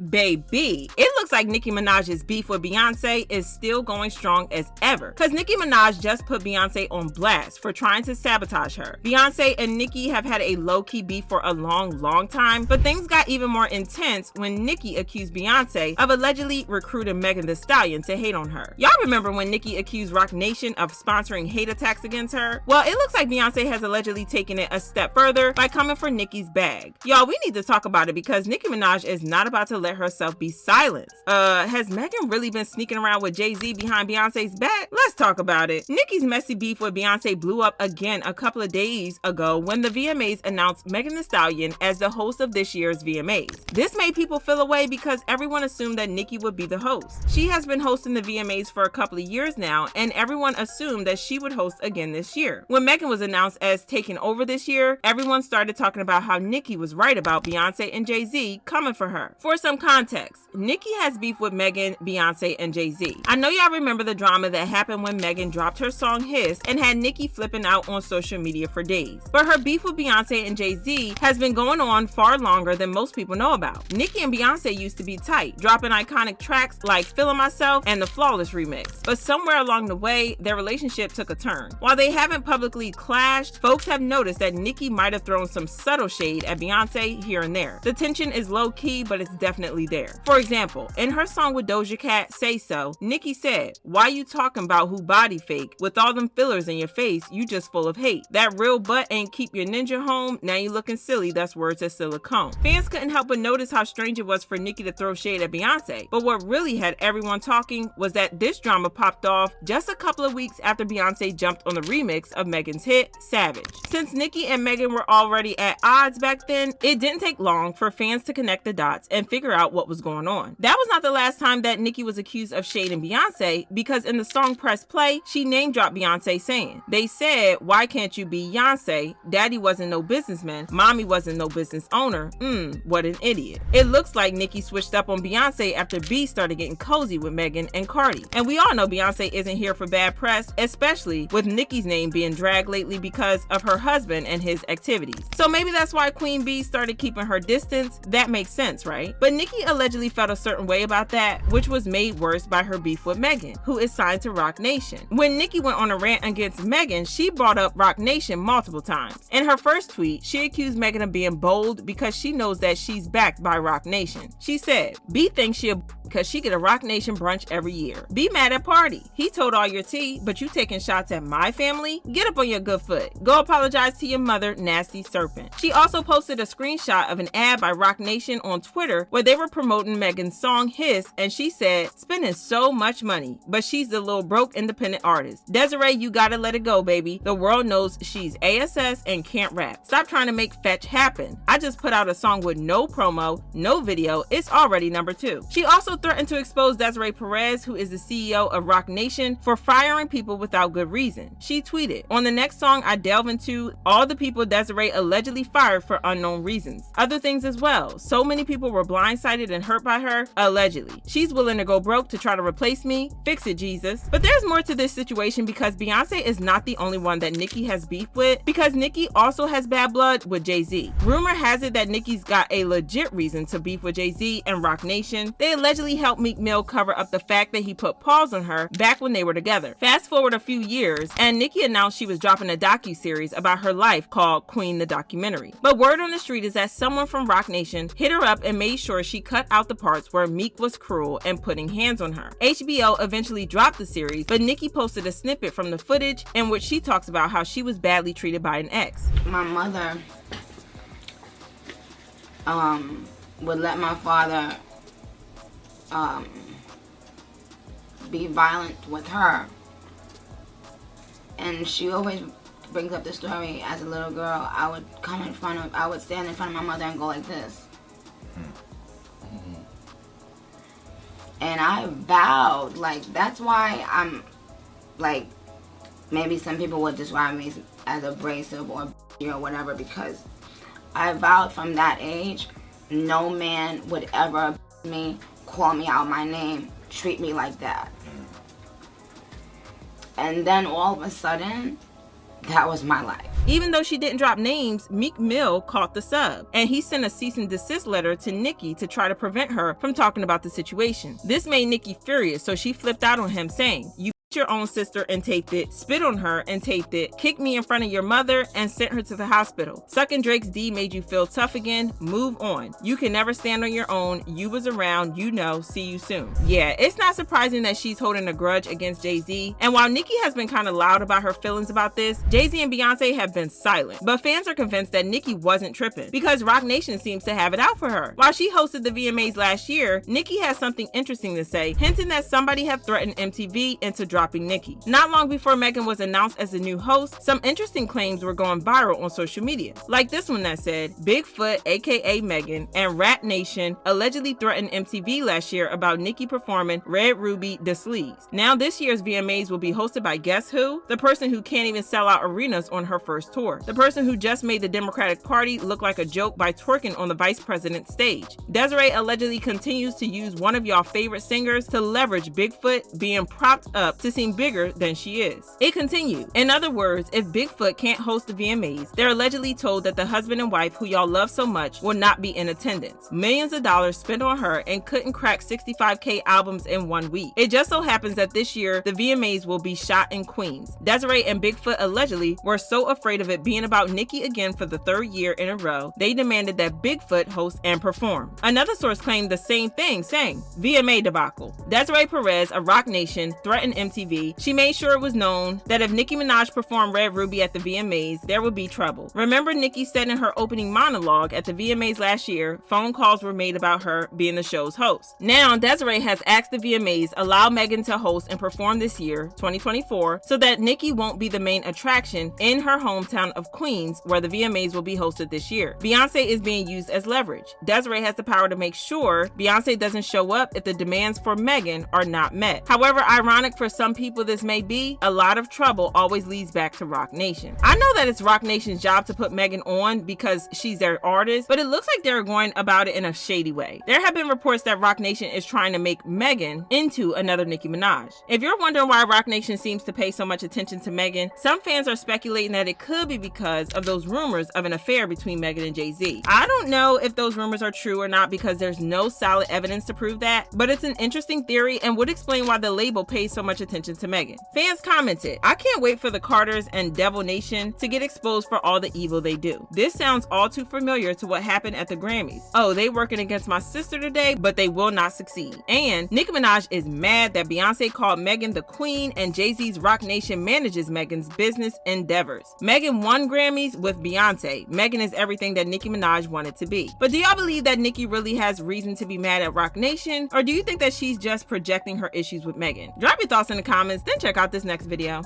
Baby, it looks like Nicki Minaj's beef with Beyonce is still going strong as ever, cause Nicki Minaj just put Beyonce on blast for trying to sabotage her. Beyonce and Nicki have had a low-key beef for a long time, but things got even more intense when Nicki accused Beyonce of allegedly recruiting Megan Thee Stallion to hate on her. Y'all remember when Nicki accused Roc Nation of sponsoring hate attacks against her? Well, it looks like Beyonce has allegedly taken it a step further by coming for Nicki's bag. Y'all, we need to talk about it because Nicki Minaj is not about to let herself be silenced. Has Megan really been sneaking around with Jay-Z behind Beyonce's back? Let's talk about it. Nicki's messy beef with Beyonce blew up again a couple of days ago when the VMAs announced Megan Thee Stallion as the host of this year's VMAs. This made people feel away because everyone assumed that Nicki would be the host. She has been hosting the VMAs for a couple of years now, and everyone assumed that she would host again this year. When Megan was announced as taking over this year, everyone started talking about how Nicki was right about Beyonce and Jay-Z coming for her. For some context, Nicki has beef with Megan, Beyonce, and Jay-Z. I know y'all remember the drama that happened when Megan dropped her song Hiss and had Nicki flipping out on social media for days. But her beef with Beyonce and Jay-Z has been going on far longer than most people know about. Nicki and Beyonce used to be tight, dropping iconic tracks like Feeling Myself and the Flawless remix. But somewhere along the way, their relationship took a turn. While they haven't publicly clashed, folks have noticed that Nicki might have thrown some subtle shade at Beyonce here and there. The tension is low-key, but it's definitely there. For example, in her song with Doja Cat, Say So, Nicki said, "Why you talking about who body fake? With all them fillers in your face, you just full of hate. That real butt ain't keep your ninja home, now you looking silly, that's words of silicone." Fans couldn't help but notice how strange it was for Nicki to throw shade at Beyonce, but what really had everyone talking was that this drama popped off just a couple of weeks after Beyonce jumped on the remix of Megan's hit, Savage. Since Nicki and Megan were already at odds back then, it didn't take long for fans to connect the dots and figure out what was going on. That was not the last time that Nicki was accused of shading Beyonce, because in the song Press Play, she name-dropped Beyonce saying, "They said, why can't you be Beyonce? Daddy wasn't no businessman, mommy wasn't no business owner. What an idiot." It looks like Nicki switched up on Beyonce after B started getting cozy with Megan and Cardi. And we all know Beyonce isn't here for bad press, especially with Nicki's name being dragged lately because of her husband and his activities. So maybe that's why Queen B started keeping her distance. That makes sense, right? But Nicki allegedly felt a certain way about that, which was made worse by her beef with Megan, who is signed to Roc Nation. When Nicki went on a rant against Megan, she brought up Roc Nation multiple times. In her first tweet, she accused Megan of being bold because she knows that she's backed by Roc Nation. She said, "B thinks she a because she get a Roc Nation brunch every year. Be mad at Party. He told all your tea, but you taking shots at my family? Get up on your good foot. Go apologize to your mother, nasty serpent." She also posted a screenshot of an ad by Roc Nation on Twitter where they were promoting Megan's song Hiss, and she said, "Spending so much money, but she's the little broke independent artist. Desiree, you gotta let it go, baby. The world knows she's ASS and can't rap. Stop trying to make fetch happen. I just put out a song with no promo, no video. It's already #2. She also threatened to expose Desiree Perez, who is the CEO of Roc Nation, for firing people without good reason. She tweeted, "On the next song, I delve into all the people Desiree allegedly fired for unknown reasons. Other things as well. So many people were blindsided and hurt by her, allegedly. She's willing to go broke to try to replace me. Fix it, Jesus." But there's more to this situation because Beyonce is not the only one that Nicki has beef with, because Nicki also has bad blood with Jay-Z. Rumor has it that Nicki's got a legit reason to beef with Jay-Z and Roc Nation. They allegedly helped Meek Mill cover up the fact that he put pause on her back when they were together. Fast forward a few years, and Nicki announced she was dropping a docu-series about her life called Queen the Documentary. But word on the street is that someone from Roc Nation hit her up and made sure she cut out the parts where Meek was cruel and putting hands on her. HBO eventually dropped the series, but Nicki posted a snippet from the footage in which she talks about how she was badly treated by an ex. My mother would let my father be violent with her, and she always brings up the story. As a little girl, I would stand in front of my mother and go like this. And I vowed, like, that's why I'm, like, maybe some people would describe me as abrasive or whatever, because I vowed from that age, no man would ever me, call me out my name, treat me like that. And then all of a sudden, that was my life. Even though she didn't drop names, Meek Mill caught the sub, and he sent a cease and desist letter to Nicki to try to prevent her from talking about the situation. This made Nicki furious, so she flipped out on him, saying, "You your own sister and taped it, spit on her and taped it, kicked me in front of your mother and sent her to the hospital. Sucking Drake's D made you feel tough again. Move on. You can never stand on your own. You was around, you know. See you soon." Yeah, it's not surprising that she's holding a grudge against Jay-Z. And while Nicki has been kind of loud about her feelings about this, Jay-Z and Beyonce have been silent. But fans are convinced that Nicki wasn't tripping because Roc Nation seems to have it out for her. While she hosted the VMAs last year, Nicki has something interesting to say, hinting that somebody had threatened MTV into dropping Nicki. Not long before Megan was announced as the new host, some interesting claims were going viral on social media. Like this one that said, Bigfoot aka Megan and Rat Nation allegedly threatened MTV last year about Nicki performing Red Ruby Da Sleaze. Now this year's VMAs will be hosted by guess who? The person who can't even sell out arenas on her first tour. The person who just made the Democratic Party look like a joke by twerking on the vice president's stage. Desiree allegedly continues to use one of y'all favorite singers to leverage Bigfoot being propped up to seem bigger than she is. It continued. In other words, if Bigfoot can't host the VMAs, they're allegedly told that the husband and wife who y'all love so much will not be in attendance. Millions of dollars spent on her and couldn't crack 65K albums in 1 week. It just so happens that this year, the VMAs will be shot in Queens. Desiree and Bigfoot allegedly were so afraid of it being about Nicki again for the 3rd year in a row, they demanded that Bigfoot host and perform. Another source claimed the same thing, saying, VMA debacle. Desiree Perez of Roc Nation threatened MTV. She made sure it was known that if Nicki Minaj performed Red Ruby at the VMAs, there would be trouble. Remember Nicki said in her opening monologue at the VMAs last year, phone calls were made about her being the show's host. Now, Desiree has asked the VMAs allow Megan to host and perform this year, 2024, so that Nicki won't be the main attraction in her hometown of Queens, where the VMAs will be hosted this year. Beyonce is being used as leverage. Desiree has the power to make sure Beyonce doesn't show up if the demands for Megan are not met. However ironic for some people this may be, a lot of trouble always leads back to Roc Nation. I know that it's Roc Nation's job to put Megan on because she's their artist, but it looks like they're going about it in a shady way. There have been reports that Roc Nation is trying to make Megan into another Nicki Minaj. If you're wondering why Roc Nation seems to pay so much attention to Megan, some fans are speculating that it could be because of those rumors of an affair between Megan and Jay-Z. I don't know if those rumors are true or not because there's no solid evidence to prove that, but it's an interesting theory and would explain why the label pays so much attention to Megan. Fans commented, "I can't wait for the Carters and Devil Nation to get exposed for all the evil they do. This sounds all too familiar to what happened at the Grammys. Oh, they working against my sister today, but they will not succeed." And Nicki Minaj is mad that Beyonce called Megan the queen and Jay-Z's Roc Nation manages Megan's business endeavors. Megan won Grammys with Beyonce. Megan is everything that Nicki Minaj wanted to be. But do y'all believe that Nicki really has reason to be mad at Roc Nation, or do you think that she's just projecting her issues with Megan? Drop your thoughts in the comments, then check out this next video.